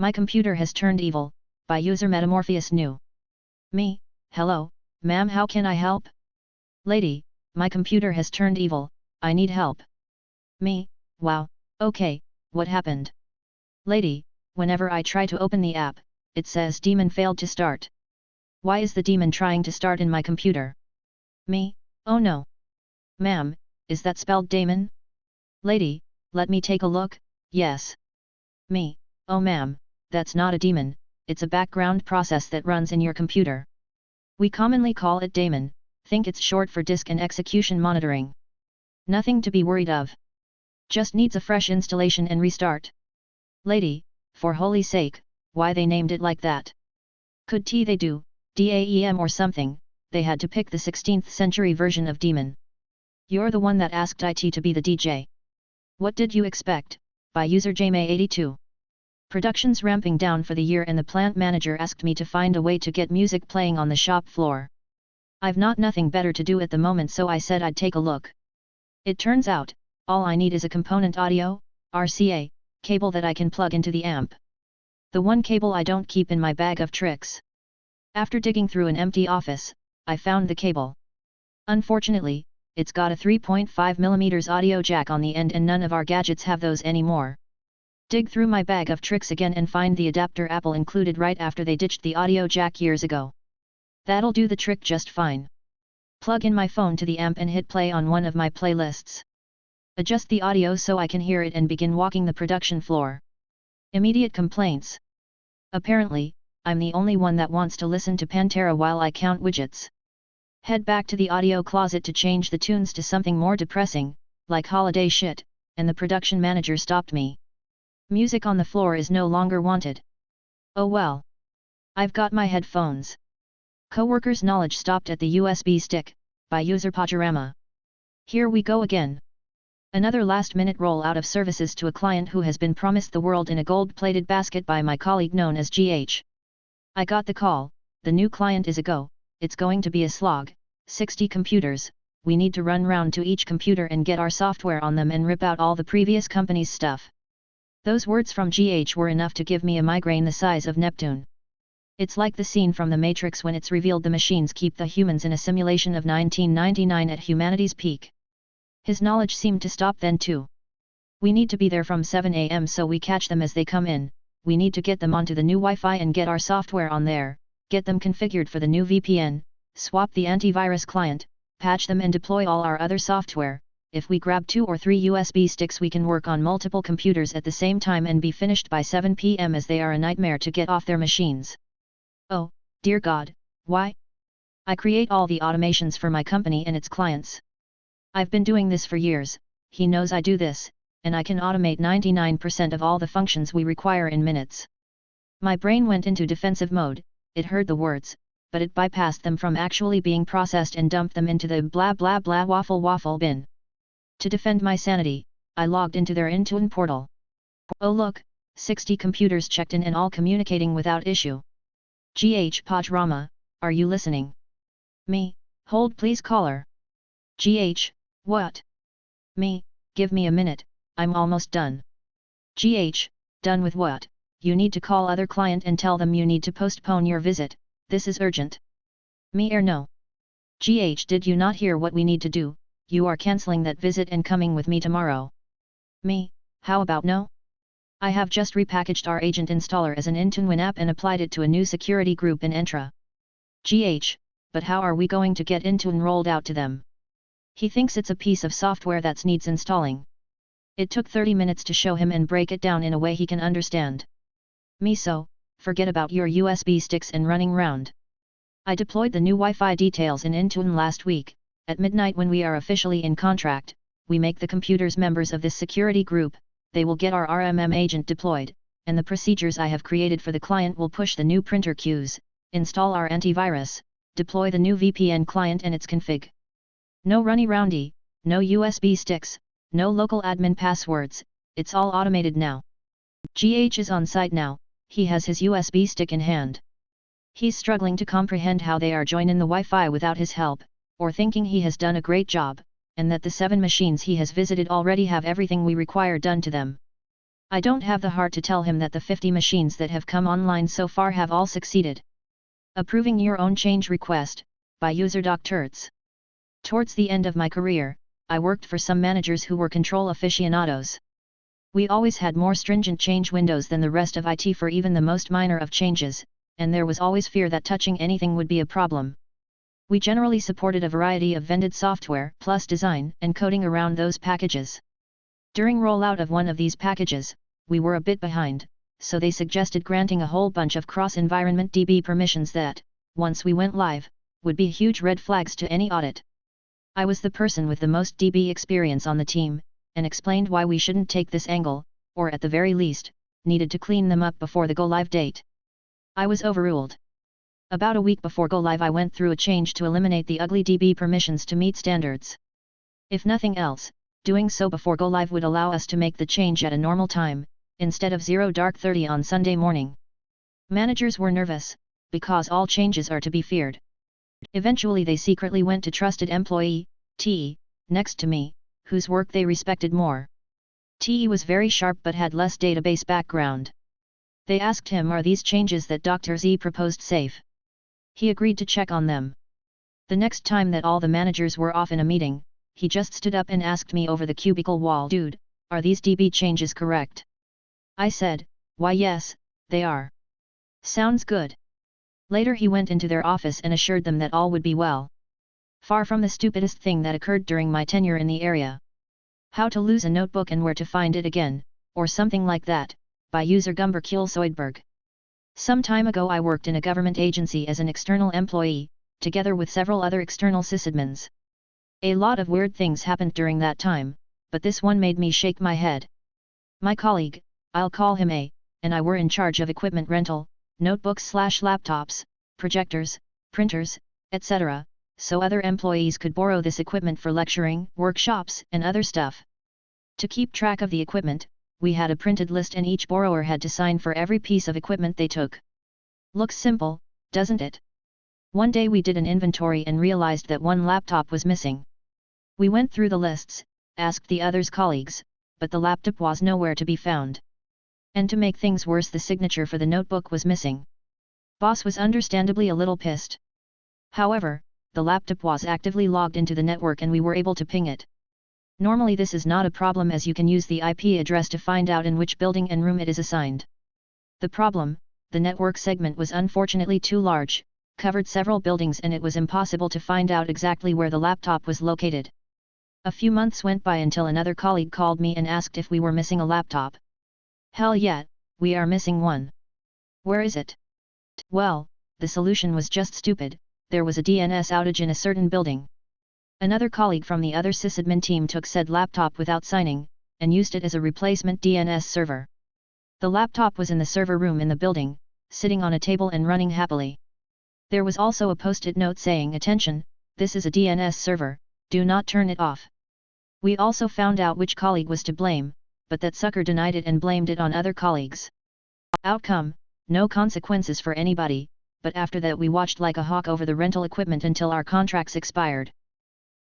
My computer has turned evil, by user Metamorpheus New. Me, hello, ma'am, how can I help? Lady, my computer has turned evil, I need help. Me, wow, okay, what happened? Lady, whenever I try to open the app, it says daemon failed to start. Why is the daemon trying to start in my computer? Me, oh no. Ma'am, is that spelled daemon? Lady, let me take a look, yes. Me, oh ma'am, that's not a daemon, it's a background process that runs in your computer. We commonly call it daemon, think it's short for disk and execution monitoring. Nothing to be worried of. Just needs a fresh installation and restart. Lady, for holy sake, why they named it like that? Could they do, DAEM or something, they had to pick the 16th century version of daemon. You're the one that asked IT to be the DJ. What did you expect? By user JMay82. Production's ramping down for the year and the plant manager asked me to find a way to get music playing on the shop floor. I've nothing better to do at the moment, so I said I'd take a look. It turns out, all I need is a component audio, RCA, cable that I can plug into the amp. The one cable I don't keep in my bag of tricks. After digging through an empty office, I found the cable. Unfortunately, it's got a 3.5mm audio jack on the end and none of our gadgets have those anymore. Dig through my bag of tricks again and find the adapter Apple included right after they ditched the audio jack years ago. That'll do the trick just fine. Plug in my phone to the amp and hit play on one of my playlists. Adjust the audio so I can hear it and begin walking the production floor. Immediate complaints. Apparently, I'm the only one that wants to listen to Pantera while I count widgets. Head back to the audio closet to change the tunes to something more depressing, like holiday shit, and the production manager stopped me. Music on the floor is no longer wanted. Oh well. I've got my headphones. Coworkers' knowledge stopped at the USB stick, by user Pajarama. Here we go again. Another last-minute rollout of services to a client who has been promised the world in a gold-plated basket by my colleague known as GH. I got the call, the new client is a go, it's going to be a slog, 60 computers, we need to run round to each computer and get our software on them and rip out all the previous company's stuff. Those words from GH were enough to give me a migraine the size of Neptune. It's like the scene from The Matrix when it's revealed the machines keep the humans in a simulation of 1999 at humanity's peak. His knowledge seemed to stop then too. We need to be there from 7 AM so we catch them as they come in, we need to get them onto the new Wi-Fi and get our software on there, get them configured for the new VPN, swap the antivirus client, patch them and deploy all our other software. If we grab 2 or 3 USB sticks we can work on multiple computers at the same time and be finished by 7 PM as they are a nightmare to get off their machines. Oh, dear God, why? I create all the automations for my company and its clients. I've been doing this for years, he knows I do this, and I can automate 99% of all the functions we require in minutes. My brain went into defensive mode, it heard the words, but it bypassed them from actually being processed and dumped them into the blah blah blah waffle bin. To defend my sanity, I logged into their Intune portal. Oh look, 60 computers checked in and all communicating without issue. GH Pajarama, are you listening? Me, hold please caller. GH, what? Me, give me a minute, I'm almost done. GH, done with what? You need to call other client and tell them you need to postpone your visit, this is urgent. Me no. GH, did you not hear what we need to do? You are cancelling that visit and coming with me tomorrow. Me, how about no? I have just repackaged our agent installer as an Intune Win app and applied it to a new security group in Entra. GH, but how are we going to get Intune rolled out to them? He thinks it's a piece of software that needs installing. It took 30 minutes to show him and break it down in a way he can understand. Me so, forget about your USB sticks and running round. I deployed the new Wi-Fi details in Intune last week. At midnight when we are officially in contract, we make the computers members of this security group, they will get our RMM agent deployed, and the procedures I have created for the client will push the new printer queues, install our antivirus, deploy the new VPN client and its config. No runny roundy, no USB sticks, no local admin passwords, it's all automated now. GH is on site now, he has his USB stick in hand. He's struggling to comprehend how they are joining the Wi-Fi without his help, or thinking he has done a great job, and that the 7 machines he has visited already have everything we require done to them. I don't have the heart to tell him that the 50 machines that have come online so far have all succeeded. Approving your own change request, by user Doctorts. Towards the end of my career, I worked for some managers who were control aficionados. We always had more stringent change windows than the rest of IT for even the most minor of changes, and there was always fear that touching anything would be a problem. We generally supported a variety of vended software, plus design and coding around those packages. During rollout of one of these packages, we were a bit behind, so they suggested granting a whole bunch of cross-environment DB permissions that, once we went live, would be huge red flags to any audit. I was the person with the most DB experience on the team, and explained why we shouldn't take this angle, or at the very least, needed to clean them up before the go-live date. I was overruled. About a week before go-live I went through a change to eliminate the ugly DB permissions to meet standards. If nothing else, doing so before go-live would allow us to make the change at a normal time, instead of 0:30 on Sunday morning. Managers were nervous, because all changes are to be feared. Eventually they secretly went to trusted employee, T, next to me, whose work they respected more. T was very sharp but had less database background. They asked him, are these changes that Dr. Z proposed safe? He agreed to check on them. The next time that all the managers were off in a meeting, he just stood up and asked me over the cubicle wall, dude, are these DB changes correct? I said, why yes, they are. Sounds good. Later he went into their office and assured them that all would be well. Far from the stupidest thing that occurred during my tenure in the area. How to lose a notebook and where to find it again, or something like that, by user Gumber Zoidberg. Some time ago I worked in a government agency as an external employee, together with several other external sysadmins. A lot of weird things happened during that time, but this one made me shake my head. My colleague, I'll call him A, and I were in charge of equipment rental, notebooks/laptops, projectors, printers, etc., so other employees could borrow this equipment for lecturing, workshops, and other stuff. To keep track of the equipment, we had a printed list and each borrower had to sign for every piece of equipment they took. Looks simple, doesn't it? One day we did an inventory and realized that one laptop was missing. We went through the lists, asked the others' colleagues, but the laptop was nowhere to be found. And to make things worse, the signature for the notebook was missing. Boss was understandably a little pissed. However, the laptop was actively logged into the network and we were able to ping it. Normally this is not a problem as you can use the IP address to find out in which building and room it is assigned. The problem, the network segment was unfortunately too large, covered several buildings and it was impossible to find out exactly where the laptop was located. A few months went by until another colleague called me and asked if we were missing a laptop. Hell yeah, we are missing one. Where is it? Well, the solution was just stupid, there was a DNS outage in a certain building. Another colleague from the other sysadmin team took said laptop without signing, and used it as a replacement DNS server. The laptop was in the server room in the building, sitting on a table and running happily. There was also a post-it note saying, "Attention, this is a DNS server, do not turn it off." We also found out which colleague was to blame, but that sucker denied it and blamed it on other colleagues. Outcome, no consequences for anybody, but after that we watched like a hawk over the rental equipment until our contracts expired.